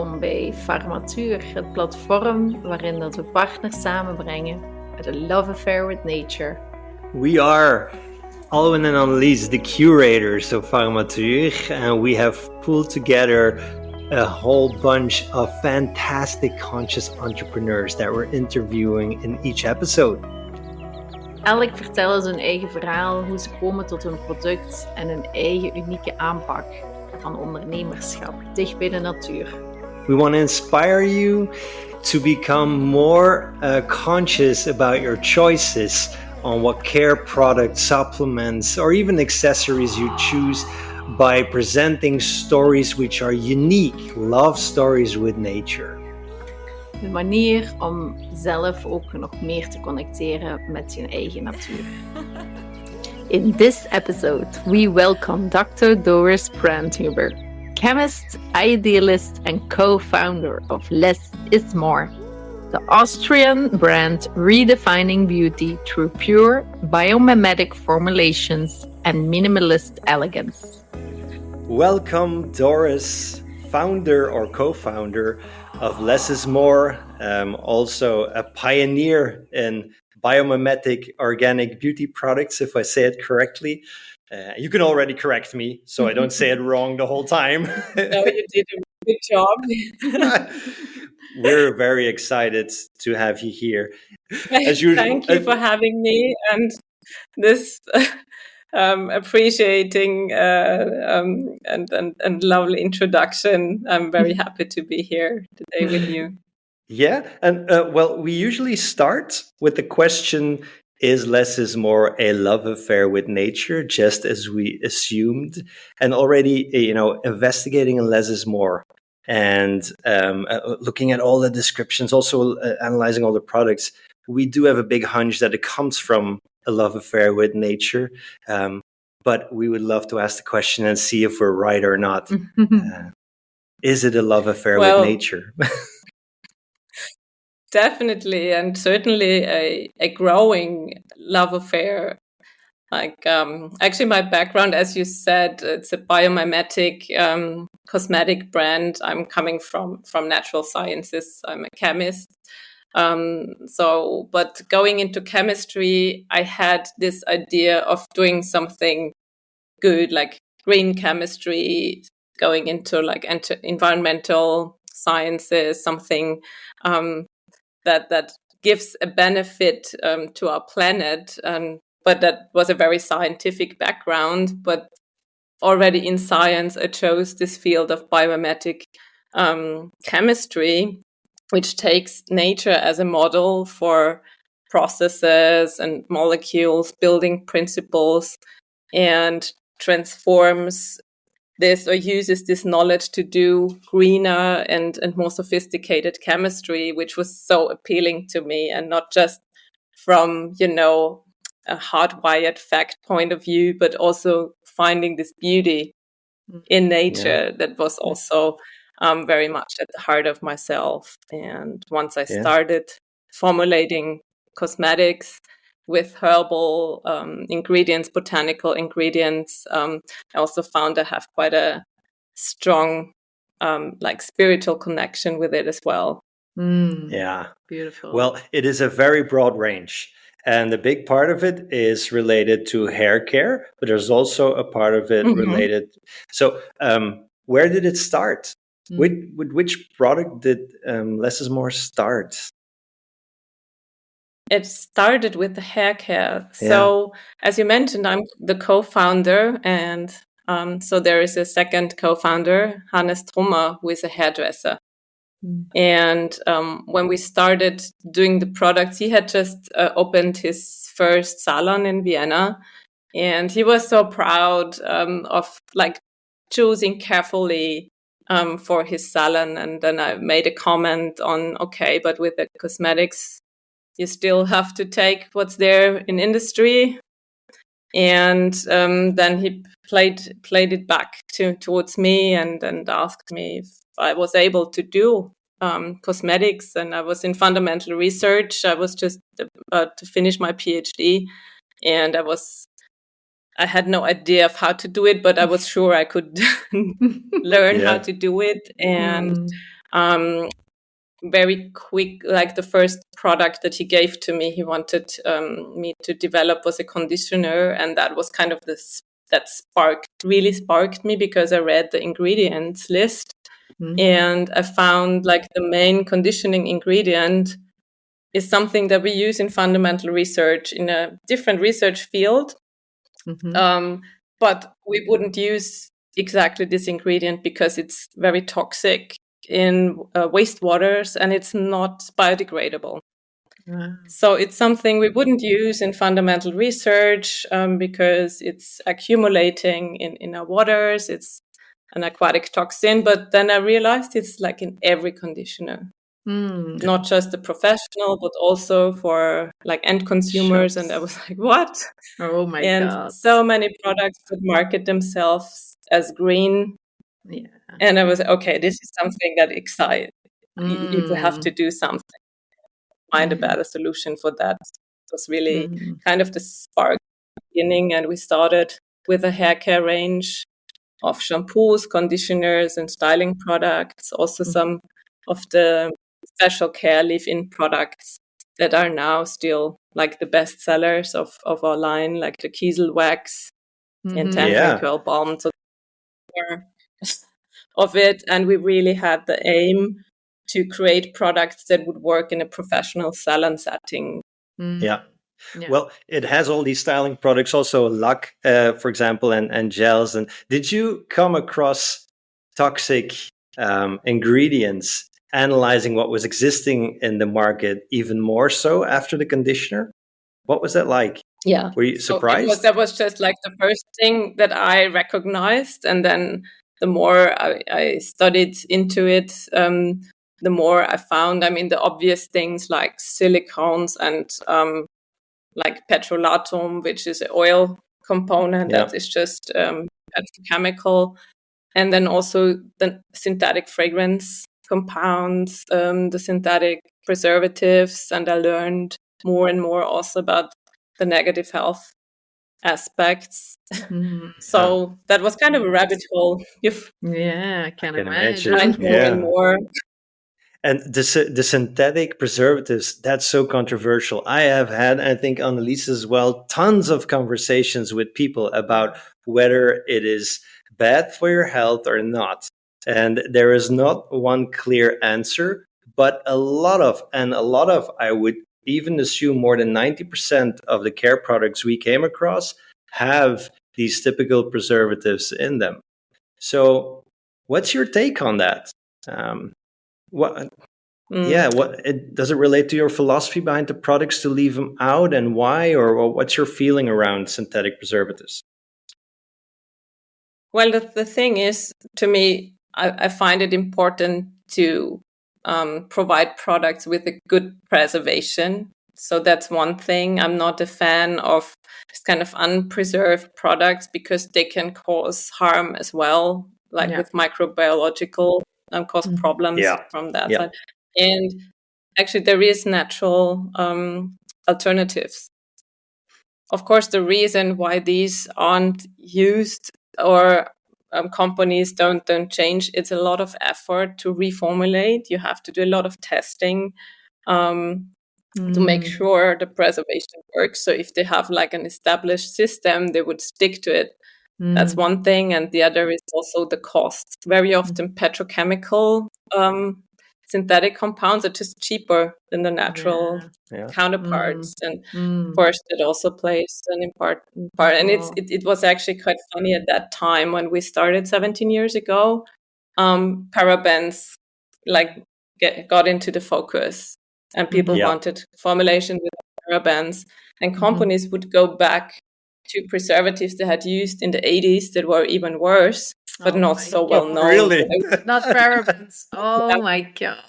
welkom bij Pharmatuur, het platform waarin dat we partners samenbrengen met a love affair with nature. We are Alwyn and Annelies, the curators of Pharmatuur, and we have pulled together a whole bunch of fantastic conscious entrepreneurs that we're interviewing in each episode. Elk vertellen zijn eigen verhaal, hoe ze komen tot hun product en hun eigen unieke aanpak van ondernemerschap, dicht bij de natuur. We want to inspire you to become more conscious about your choices on what care products, supplements, or even accessories you choose by presenting stories which are unique, love stories with nature. Een manier om zelf ook nog meer te connecteren met je eigen natuur. In this episode, we welcome Dr. Doris Brandhuber, chemist, idealist, and co-founder of Less is More, the Austrian brand redefining beauty through pure biomimetic formulations and minimalist elegance. Welcome, Doris, founder or co-founder of Less is More, also a pioneer in biomimetic organic beauty products, if I say it correctly. You can already correct me, so I don't say it wrong the whole time. No, you did a good job. We're very excited to have you here. As usual, thank you for having me and this appreciating and lovely introduction. I'm very happy to be here today with you. Yeah, and well, we usually start with the question, is Less is More a love affair with nature, just as we assumed? And already, investigating in Less is More and looking at all the descriptions, also analyzing all the products, we do have a big hunch that it comes from a love affair with nature. But we would love to ask the question and see if we're right or not. Is it a love affair with nature? Definitely, and certainly a growing love affair. Actually, my background, as you said, it's a biomimetic cosmetic brand. I'm coming from natural sciences. I'm a chemist. But going into chemistry, I had this idea of doing something good, like green chemistry, going into environmental sciences, something that gives a benefit to our planet. But that was a very scientific background. But already in science, I chose this field of biomimetic chemistry, which takes nature as a model for processes and molecules, building principles, and transforms this or uses this knowledge to do greener and more sophisticated chemistry, which was so appealing to me, and not just from, a hardwired fact point of view, but also finding this beauty in nature that was also very much at the heart of myself. And once I started formulating cosmetics with herbal ingredients, botanical ingredients, I also found I have quite a strong spiritual connection with it as well. Yeah. Beautiful. Well, it is a very broad range. And the big part of it is related to hair care, but there's also a part of it related. So where did it start? With which product did Less is More start? It started with the hair care. So as you mentioned, I'm the co-founder, and so there is a second co-founder, Hannes Trummer, who is a hairdresser. And when we started doing the products, he had just opened his first salon in Vienna, and he was so proud of choosing carefully for his salon. And then I made a comment on, okay, but with the cosmetics, you still have to take what's there in industry. And then he played it back towards me and asked me if I was able to do cosmetics. And I was in fundamental research. I was just about to finish my PhD, and I had no idea of how to do it, but I was sure I could learn how to do it. And very quick, like the first product that he gave to me, he wanted me to develop was a conditioner, and that was kind of that really sparked me, because I read the ingredients list and I found like the main conditioning ingredient is something that we use in fundamental research in a different research field. But we wouldn't use exactly this ingredient because it's very toxic in wastewaters and it's not biodegradable. So it's something we wouldn't use in fundamental research because it's accumulating in our waters. It's an aquatic toxin. But then I realized it's like in every conditioner, not just the professional, but also for like end consumers. Shops. And I was like, what? Oh my God. And so many products that market themselves as green. Yeah. And I was okay, this is something that excites. You have to do something, find a better solution for that. It was really kind of the spark beginning, and we started with a hair care range of shampoos, conditioners, and styling products. Also some of the special care leave-in products that are now still like the best sellers of our line, like the Kiesel wax and tangerine curl balm. So of it, and we really had the aim to create products that would work in a professional salon setting. Yeah. Well, it has all these styling products, also lac, for example, and gels. And did you come across toxic ingredients, analyzing what was existing in the market even more so after the conditioner? What was that like? Yeah. Were you surprised? So that was just like the first thing that I recognized. And then the more I studied into it, the more I found, I mean, the obvious things like silicones and like petrolatum, which is an oil component that is just petrochemical. And then also the synthetic fragrance compounds, the synthetic preservatives. And I learned more and more also about the negative health aspects. So that was kind of a rabbit hole. I can imagine. More and more. And the synthetic preservatives, that's so controversial. I have had, I think Annelies as well, tons of conversations with people about whether it is bad for your health or not. And there is not one clear answer, but a lot of, I would even assume more than 90% of the care products we came across have these typical preservatives in them. So what's your take on that? What does it relate to your philosophy behind the products to leave them out, and why, or what's your feeling around synthetic preservatives? Well, the thing is, to me, I find it important to provide products with a good preservation. So that's one thing. I'm not a fan of this kind of unpreserved products because they can cause harm as well, like with microbiological cause problems from that side. And actually, there is natural alternatives. Of course, the reason why these aren't used or companies don't change, it's a lot of effort to reformulate. You have to do a lot of testing to make sure the preservation works. So if they have like an established system, they would stick to it. That's one thing. And the other is also the cost. Very often petrochemical synthetic compounds are just cheaper than the natural counterparts. And of course, that also plays an important part. And it was actually quite funny at that time when we started 17 years ago. Parabens got into the focus, and people wanted formulation with parabens, and companies would go back to preservatives they had used in the 80s that were even worse, but not so well known. Really? Not parabens. Oh my God.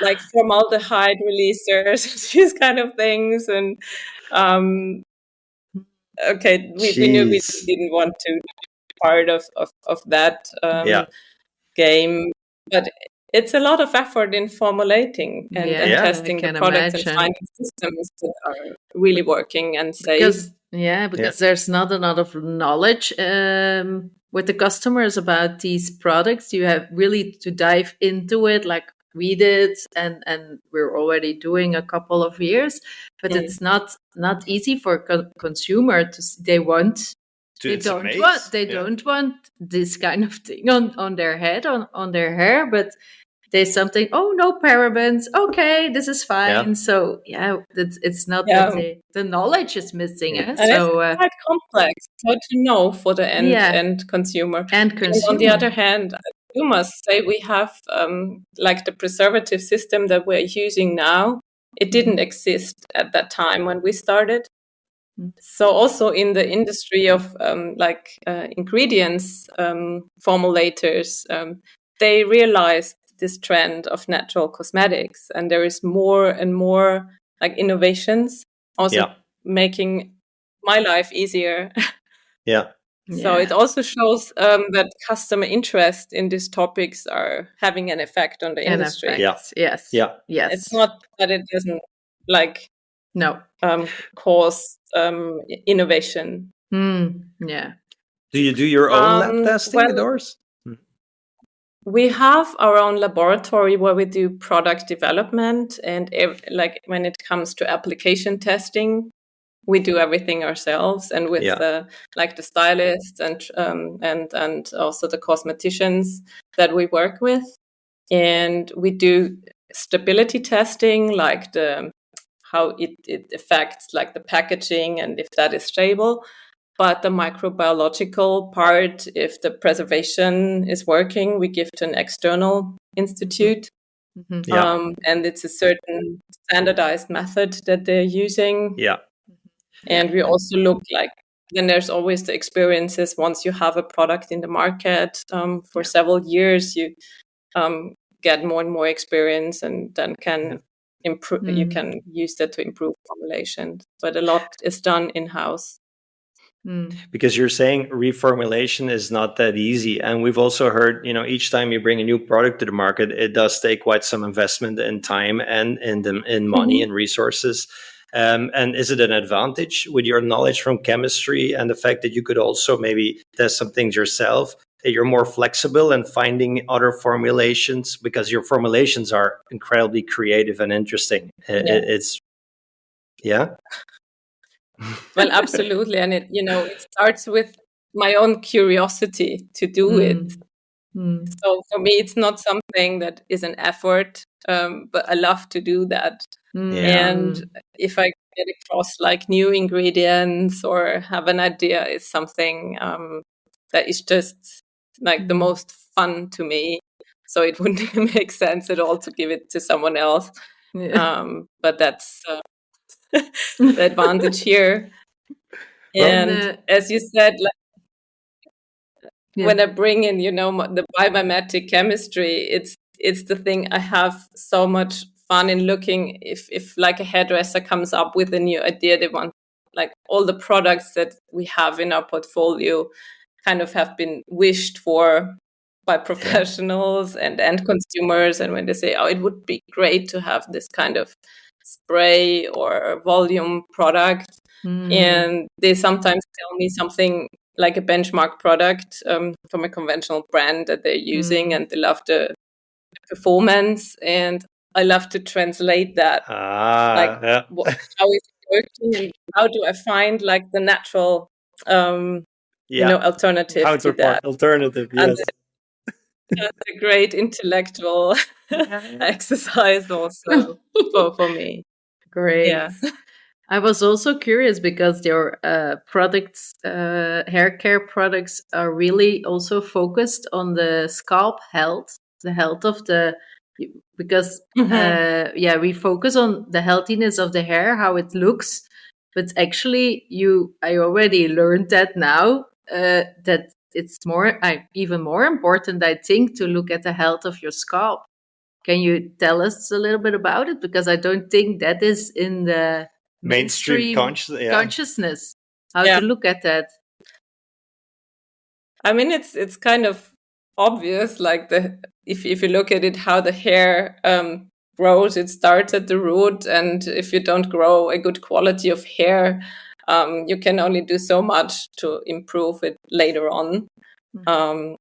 Like formaldehyde releasers, these kind of things. And we knew we didn't want to be part of that game. But it's a lot of effort in formulating and testing the products and finding systems that are really working and safe. Because Yeah, because there's not a lot of knowledge with the customers about these products. You have really to dive into it, like we did, and we're already doing a couple of years. But it's not easy for consumer to. They want. They don't want this kind of thing on their head, on their hair, but there's something, oh, no parabens, okay, this is fine. So it's not that the knowledge is missing. And it's quite complex, so to know for the end consumer. And on the other hand, you must say we have like the preservative system that we're using now, it didn't exist at that time when we started. So also in the industry of ingredients formulators, they realized this trend of natural cosmetics, and there is more and more like innovations also making my life easier. So it also shows that customer interest in these topics are having an effect on the industry. Yes. It's not that it doesn't cause innovation. Yeah. Do you do your own lab testing, Doris? We have our own laboratory where we do product development, and like when it comes to application testing, we do everything ourselves, and with the stylists and also the cosmeticians that we work with, and we do stability testing, like how it affects like the packaging and if that is stable. But the microbiological part, if the preservation is working, we give to an external institute. And it's a certain standardized method that they're using. And we also look like, then there's always the experiences once you have a product in the market for several years, you get more and more experience, and then can improve. You can use that to improve formulations, but a lot is done in-house. Because you're saying reformulation is not that easy, and we've also heard, each time you bring a new product to the market, it does take quite some investment in time and in money and resources. And is it an advantage with your knowledge from chemistry and the fact that you could also maybe test some things yourself, that you're more flexible in finding other formulations, because your formulations are incredibly creative and interesting? Well, absolutely. And it starts with my own curiosity to do it. So for me, it's not something that is an effort, but I love to do that. And if I get across like new ingredients or have an idea, it's something that is just like the most fun to me. So it wouldn't make sense at all to give it to someone else. But that's the advantage here. And as you said, when I bring in, the biomimetic chemistry, it's the thing I have so much fun in looking. If like a hairdresser comes up with a new idea, they want like all the products that we have in our portfolio kind of have been wished for by professionals and end consumers. And when they say, oh, it would be great to have this kind of spray or volume product, and they sometimes tell me something like a benchmark product from a conventional brand that they're using, and they love the performance, and I love to translate that. How is it working, and how do I find like the natural alternative to that? Alternative, yes. That's a great intellectual exercise also for me. Great. Yeah. I was also curious because your products, hair care products, are really also focused on the scalp health, the health of because we focus on the healthiness of the hair, how it looks, but actually I already learned that now that it's even more important, I think, to look at the health of your scalp. Can you tell us a little bit about it? Because I don't think that is in the mainstream consciousness, how to look at that. I mean, it's kind of obvious, like if you look at it, how the hair grows, it starts at the root, and if you don't grow a good quality of hair, you can only do so much to improve it later on. I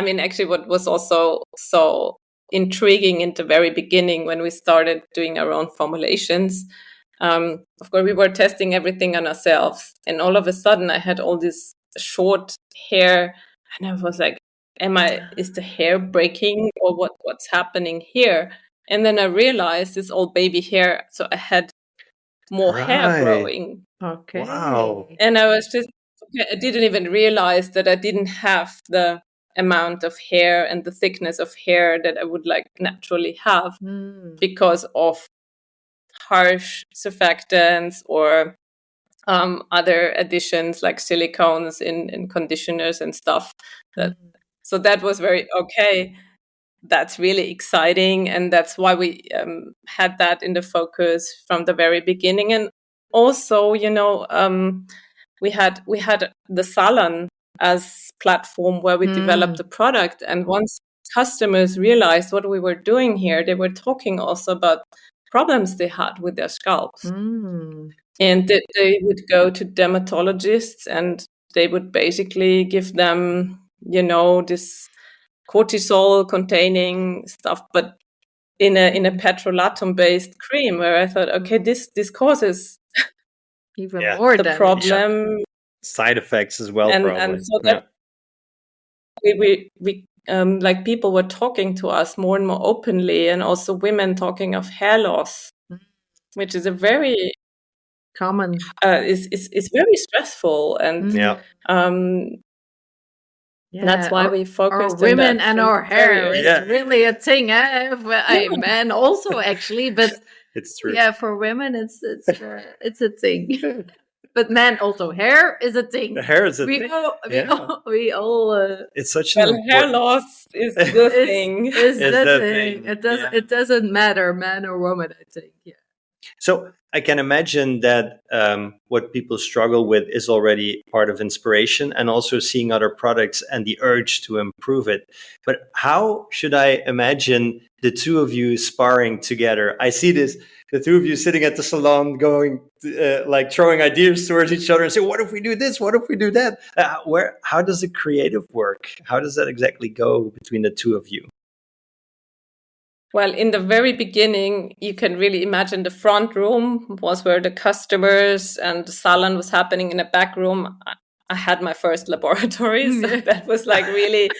mean, actually, what was also so intriguing in the very beginning when we started doing our own formulations, of course, we were testing everything on ourselves, and all of a sudden, I had all this short hair, and I was like, is the hair breaking, or what's happening here? And then I realized it's all baby hair, so I had more hair growing. Okay. Wow. And I was just, I didn't even realize that I didn't have the amount of hair and the thickness of hair that I would like naturally have because of harsh surfactants or other additions like silicones in conditioners and stuff. So that was that's really exciting, and that's why we had that in the focus from the very beginning. And also, we had the salon as platform where we developed the product, and once customers realized what we were doing here, they were talking also about problems they had with their scalps. And they would go to dermatologists, and they would basically give them this cortisol containing stuff, but in a petrolatum based cream, where I thought, okay, this causes even more the problem, side effects as well, probably. And so that we like people were talking to us more and more openly, and also women talking of hair loss, which is a very common is very stressful, and that's why we focused our women on and our hair is really a thing. Men also actually, but it's true. Yeah, for women it's a thing. But men also, hair is a thing. The hair is a thing. We all. It's such an hair loss is the thing. Is the thing. It doesn't matter, man or woman, I think. Yeah. So I can imagine that what people struggle with is already part of inspiration, and also seeing other products and the urge to improve it. But how should I imagine the two of you sparring together? I see the two of you sitting at the salon going like throwing ideas towards each other and say, what if we do this? What if we do that? How does the creative work? How does that exactly go between the two of you? Well, in the very beginning, you can really imagine the front room was where the customers and the salon was happening. In the back room, I had my first laboratory. So that was like really,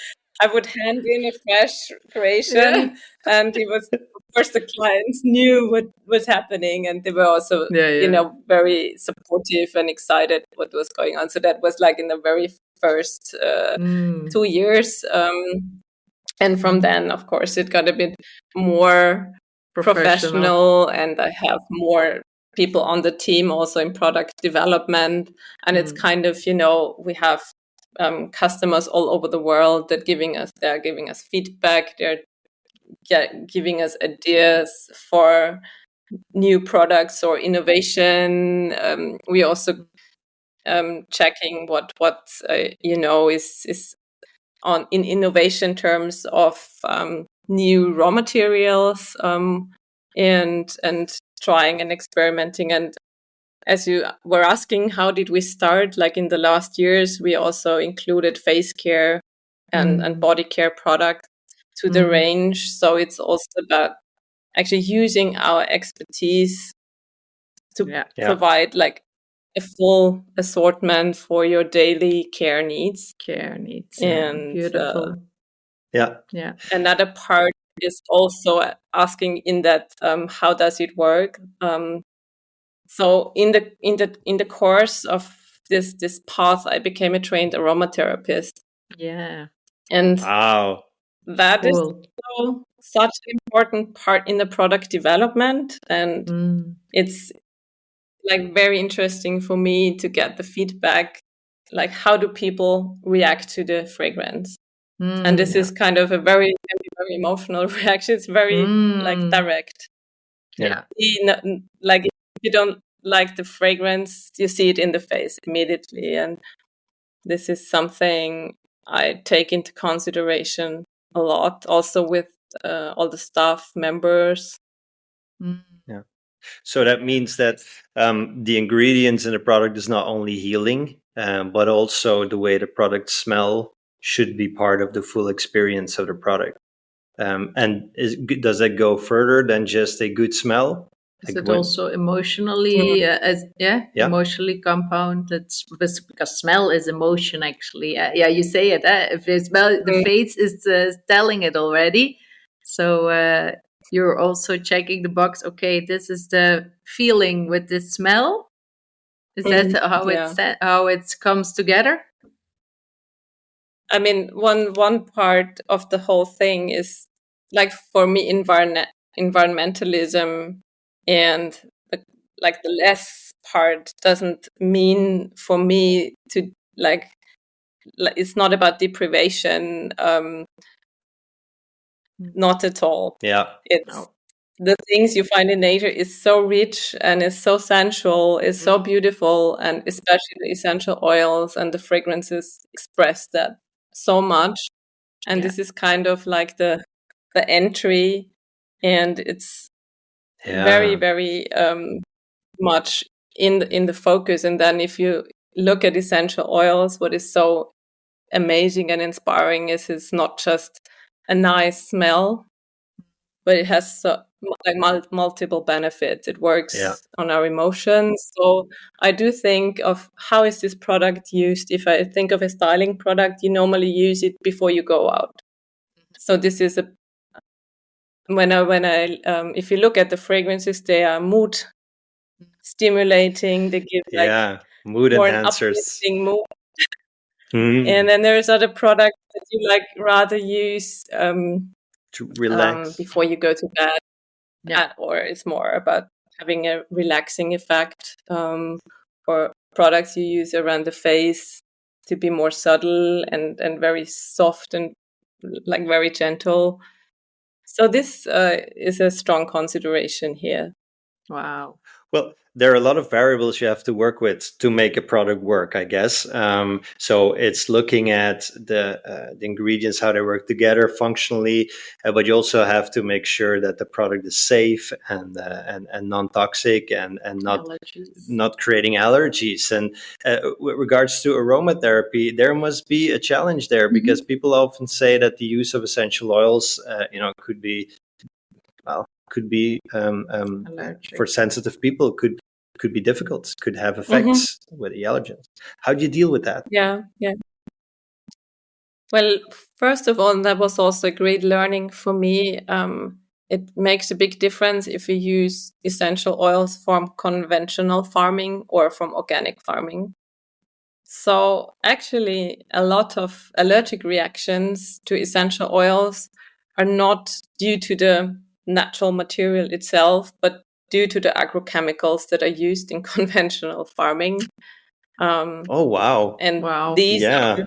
I would hand in a fresh creation, and it was, of course, the clients knew what was happening, and they were also, very supportive and excited what was going on. So that was like in the very first 2 years. And from then, of course, it got a bit more professional, and I have more people on the team also in product development. And it's kind of, we have customers all over the world that they're giving us feedback. They're giving us ideas for new products or innovation. We also checking what is in innovation terms of new raw materials, and trying and experimenting. And as you were asking, how did we start? Like in the last years, we also included face care and body care products to the range. So it's also about actually using our expertise to provide like a full assortment for your daily care needs. And beautiful. Another part is also asking in that how does it work? So in the course of this path, I became a trained aromatherapist. And wow, that is such an important part in the product development, and it's like very interesting for me to get the feedback, like how do people react to the fragrance. And this is kind of a very, very, very emotional reaction. It's very like direct. Like if you don't like the fragrance, you see it in the face immediately. And this is something I take into consideration a lot, also with all the staff members. So that means that the ingredients in the product is not only healing, but also the way the product smell should be part of the full experience of the product. And does that go further than just a good smell? Is it also emotionally, emotionally compounded? Because smell is emotion, actually. Yeah, you say it. If they smell, the face is telling it already. So you're also checking the box. Okay, this is the feeling with the smell. Is that how it comes together? I mean, one part of the whole thing is, like, for me, environmentalism, and the less part doesn't mean for me to like it's not about deprivation, not at all. It's the things you find in nature is so rich and is so sensual, is so beautiful, and especially the essential oils and the fragrances express that so much. And this is kind of like the entry, and it's very, very much in the focus. And then if you look at essential oils, what is so amazing and inspiring is it's not just a nice smell, but it has multiple benefits. It works on our emotions. So I do think of how is this product used. If I think of a styling product, you normally use it before you go out. So this is when I if you look at the fragrances, they are mood stimulating. They give mood more enhancers. An uplifting mood. And then there's other products that you rather use to relax before you go to bed, or it's more about having a relaxing effect, or products you use around the face to be more subtle and very soft and very gentle. So this is a strong consideration here. Wow. Well, there are a lot of variables you have to work with to make a product work, I guess. So it's looking at the ingredients, how they work together functionally, but you also have to make sure that the product is safe and non-toxic and not creating allergies. And with regards to aromatherapy, there must be a challenge there because people often say that the use of essential oils, could be for sensitive people could be difficult, could have effects with the allergens. How do you deal with that? Yeah. Well, first of all, that was also a great learning for me. It makes a big difference if you use essential oils from conventional farming or from organic farming. So actually, a lot of allergic reactions to essential oils are not due to the natural material itself, but due to the agrochemicals that are used in conventional farming. Oh, wow. And these are,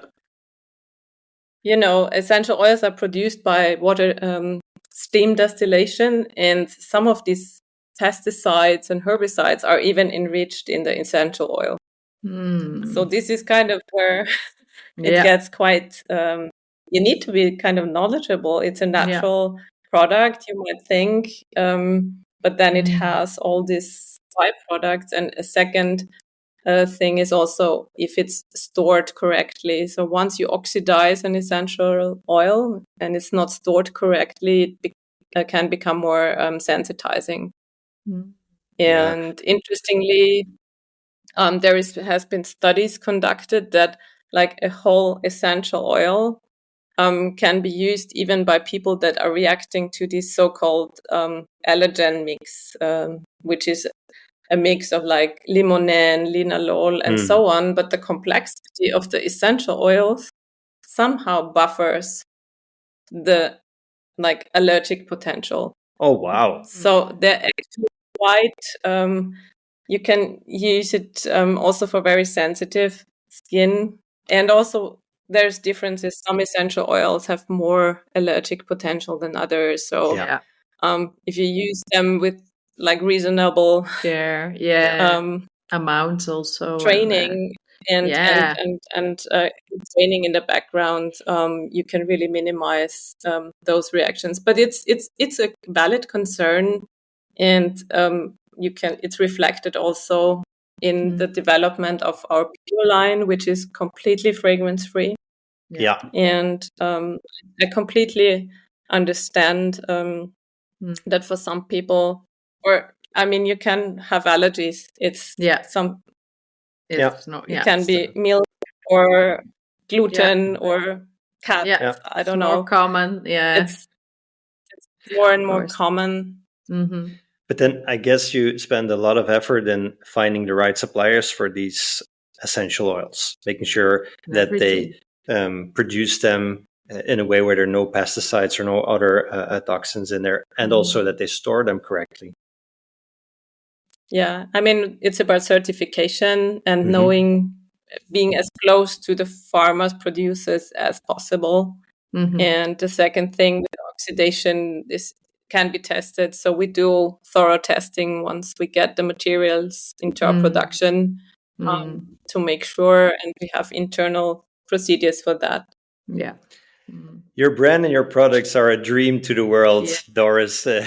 essential oils are produced by water, steam distillation, and some of these pesticides and herbicides are even enriched in the essential oil. So this is kind of where it gets quite, you need to be kind of knowledgeable. It's a natural product, you might think, but then it has all these byproducts. And a second thing is also if it's stored correctly. So once you oxidize an essential oil and it's not stored correctly, it can become more sensitizing. And interestingly, there has been studies conducted that a whole essential oil can be used even by people that are reacting to this so-called allergen mix, which is a mix of limonene, linalool, and so on. But the complexity of the essential oils somehow buffers the allergic potential. Oh, wow. So they're actually quite, you can use it also for very sensitive skin. And also there's differences. Some essential oils have more allergic potential than others. So if you use them with reasonable care, amounts also training and training in the background, you can really minimize those reactions. But it's a valid concern, and it's reflected also in the development of our pure line, which is completely fragrance free. Yeah. And I completely understand that for some people, or I mean, you can have allergies. It's it can be milk or gluten or cat. I don't know. More common. Yeah. It's more and more common. Mm-hmm. But then I guess you spend a lot of effort in finding the right suppliers for these essential oils, making sure that they produce them in a way where there are no pesticides or no other toxins in there, and also that they store them correctly. Yeah, I mean, it's about certification and knowing, being as close to the farmers, producers as possible. And the second thing with oxidation can be tested. So we do thorough testing once we get the materials into our production to make sure, and we have internal procedures for that. Yeah. Your brand and your products are a dream to the world, Doris. I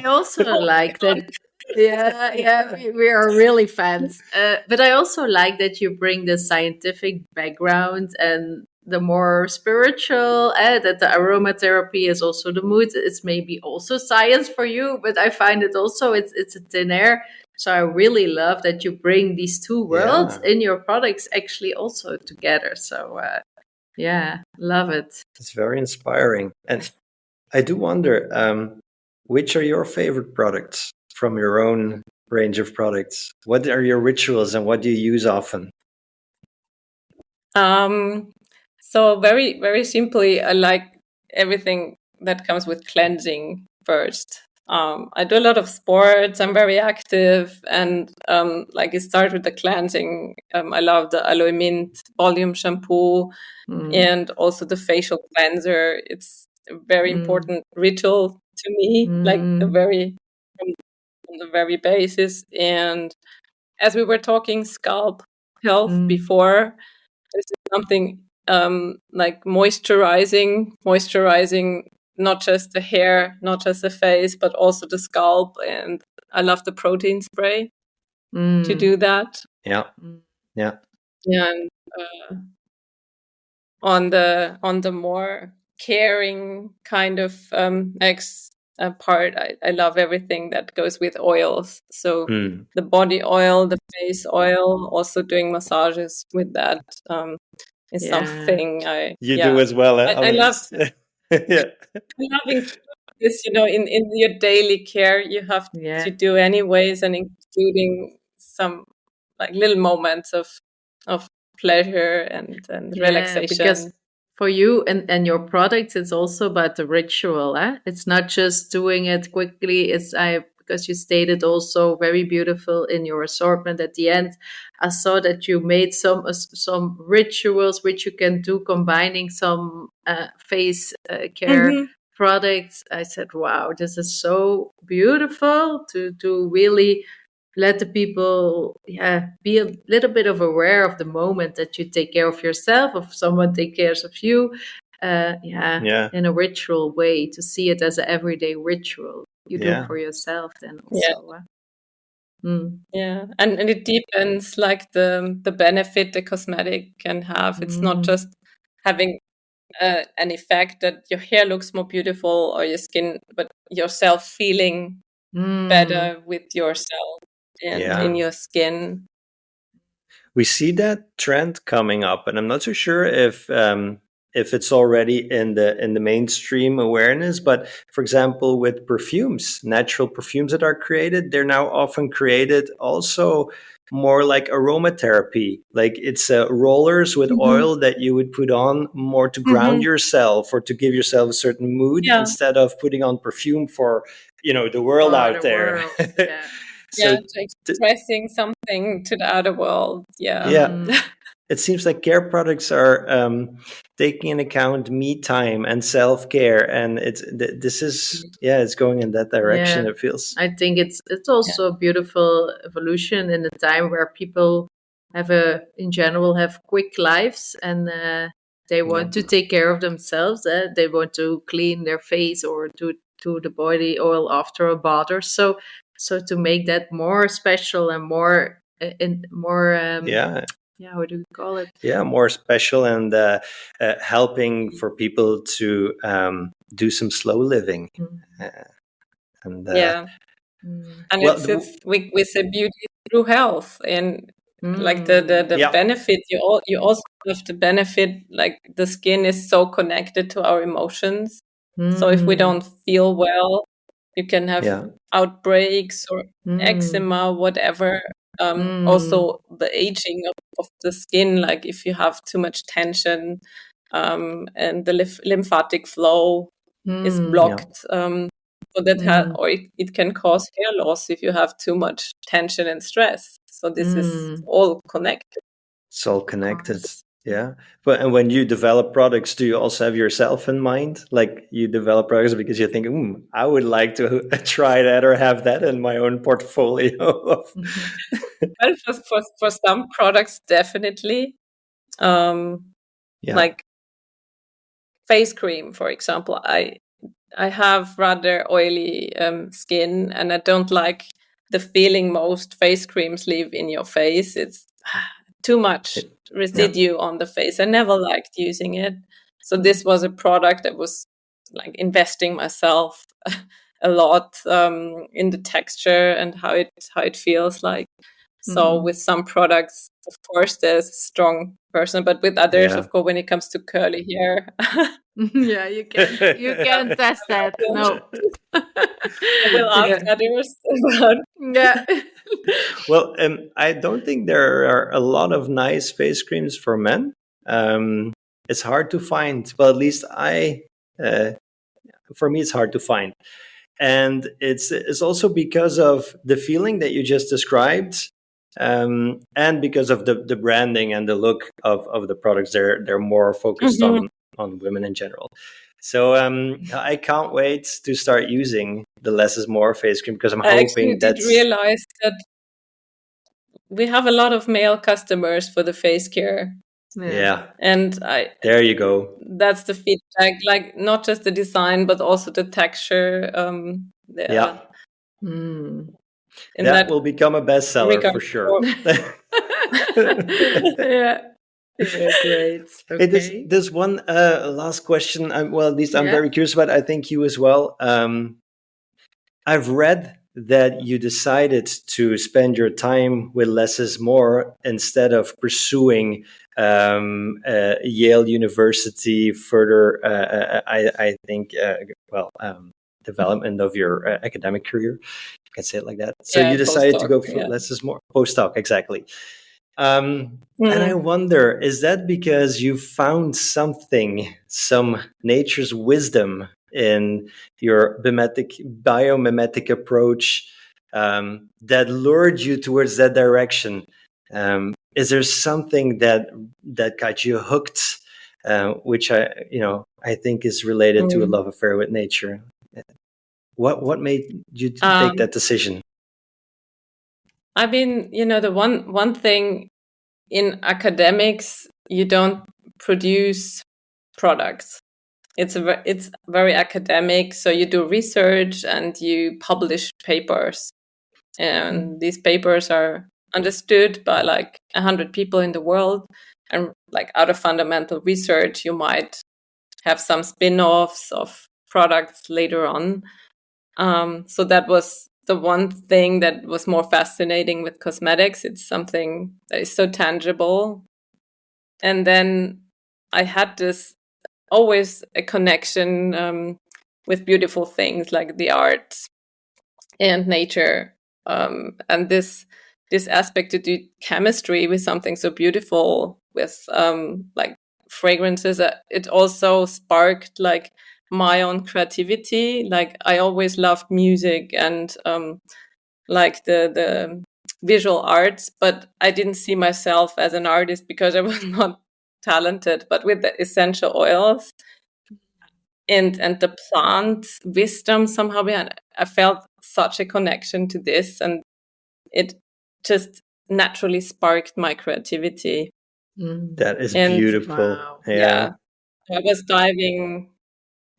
also like that. Yeah, we are really fans. But I also like that you bring the scientific background and the more spiritual, that the aromatherapy is also the mood. It's maybe also science for you, but I find it also, it's a thin air. So I really love that you bring these two worlds in your products actually also together. So love it. It's very inspiring. And I do wonder, which are your favorite products from your own range of products? What are your rituals and what do you use often? So very, very simply, I like everything that comes with cleansing first. I do a lot of sports. I'm very active, and like it starts with the cleansing. I love the aloe mint volume shampoo and also the facial cleanser. It's a very important ritual to me, like from the very basis. And as we were talking scalp health before, this is something like moisturizing not just the hair, not just the face, but also the scalp. And I love the protein spray to do that. Yeah. And on the more caring kind of part, I love everything that goes with oils. So the body oil, the face oil, also doing massages with that is something you do as well. I love. Loving this, in your daily care, you have to do anyways, and including some like little moments of pleasure and relaxation. Because for you and your products, it's also about the ritual. It's not just doing it quickly. Because you stated also very beautiful in your assortment at the end. I saw that you made some rituals which you can do, combining some face care products. I said, wow, this is so beautiful to really let the people be a little bit of aware of the moment that you take care of yourself, of someone take care of you, in a ritual way, to see it as an everyday ritual you do for yourself then also. And it deepens like the benefit the cosmetic can have. It's not just having an effect that your hair looks more beautiful or your skin, but yourself feeling better with yourself and in your skin. We see that trend coming up, and I'm not so sure if it's already in the mainstream awareness. But for example, with perfumes, natural perfumes that are created, they're now often created also more like aromatherapy. Like it's rollers with oil that you would put on more to ground yourself or to give yourself a certain mood instead of putting on perfume for the world out there. So expressing something to the outer world. It seems like care products are taking into account me time and self-care, and it's going in that direction. It feels. I think it's also a beautiful evolution in a time where people in general have quick lives, and they want to take care of themselves. They want to clean their face or do the body oil after a bath or so. So to make that more special and more how do we call it? Yeah, more special and helping for people to do some slow living. And we say beauty through health, and like the benefit, you also have the benefit, like the skin is so connected to our emotions. So if we don't feel well, you can have outbreaks or eczema, whatever. Also the aging of the skin, like if you have too much tension, and the lymphatic flow is blocked, so that or it can cause hair loss if you have too much tension and stress. So this is all connected. It's all connected. Yeah. But and when you develop products, do you also have yourself in mind? Like you develop products because you think, I would like to try that or have that in my own portfolio. Well, for some products, definitely. Like face cream, for example. I have rather oily skin, and I don't like the feeling most face creams leave in your face. It's too much residue on the face. I never liked using it. So this was a product that was like investing myself a lot in the texture and how it feels like. So with some products, of course, there's a strong person, but with others, of course, when it comes to curly hair, you can test that. No, I will ask others about. Well, I don't think there are a lot of nice face creams for men. It's hard to find. Well, at least for me, it's hard to find. And it's also because of the feeling that you just described, and because of the branding and the look of the products. They're more focused on women in general. So I can't wait to start using the less is more face cream, because I'm hoping that. I did realize that we have a lot of male customers for the face care. Yeah. And there you go. That's the feedback, like not just the design, but also the texture. That will become a bestseller for sure. Great. Okay. There's one last question. At least I'm very curious about. I think you as well. I've read that you decided to spend your time with less is more instead of pursuing Yale University further. I think development of your academic career. You can say it like that. So you decided to go for less is more postdoc, exactly. And I wonder, is that because you found some nature's wisdom in your biomimetic approach that lured you towards that direction? Is there something that got you hooked, which I think is related to a love affair with nature? What made you take that decision? I mean, the one thing in academics, you don't produce products. It's very academic. So you do research and you publish papers, and these papers are understood by like 100 people in the world. And like out of fundamental research, you might have some spin-offs of products later on. So that was the one thing that was more fascinating with cosmetics. It's something that is so tangible. And then I had always a connection with beautiful things like the arts and nature. And this aspect to do chemistry with something so beautiful, with like fragrances, it also sparked like my own creativity. Like I always loved music and like the visual arts, but I didn't see myself as an artist because I was not talented. But with the essential oils and the plant wisdom somehow behind, I felt such a connection to this, and it just naturally sparked my creativity. That is beautiful. Wow. Yeah, I was diving,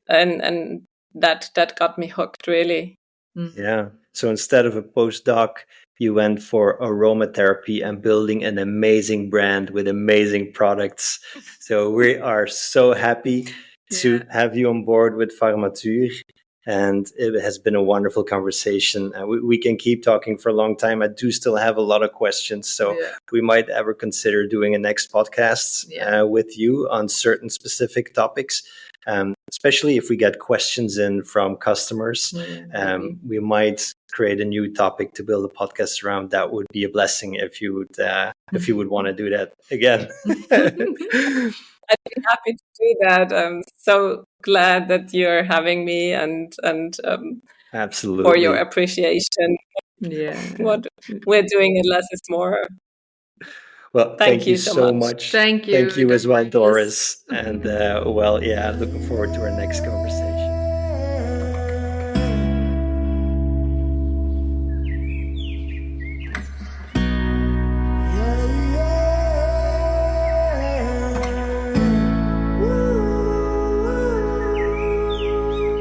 and that got me hooked, really. Yeah. So instead of a postdoc, you went for aromatherapy and building an amazing brand with amazing products. So we are so happy to have you on board with Pharmature. And it has been a wonderful conversation. We can keep talking for a long time. I do still have a lot of questions. So we might ever consider doing a next podcast with you on certain specific topics. Especially if we get questions in from customers, we might create a new topic to build a podcast around. That would be a blessing if you would want to do that again. I'd be happy to do that. I'm so glad that you're having me and absolutely for your appreciation. What we're doing in less is more. Well, thank you so much. Thank you as well, Doris. And looking forward to our next conversation.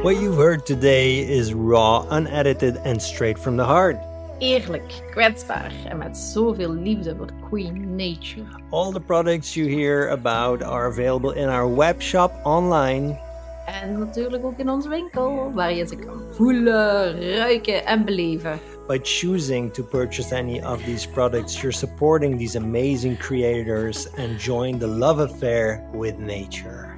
What you've heard today is raw, unedited, and straight from the heart. Eerlijk, kwetsbaar en met zoveel liefde voor Queen Nature. All the products you hear about are available in our webshop online. En natuurlijk ook in onze winkel, waar je ze kan voelen, ruiken en beleven. By choosing to purchase any of these products, you're supporting these amazing creators and join the love affair with nature.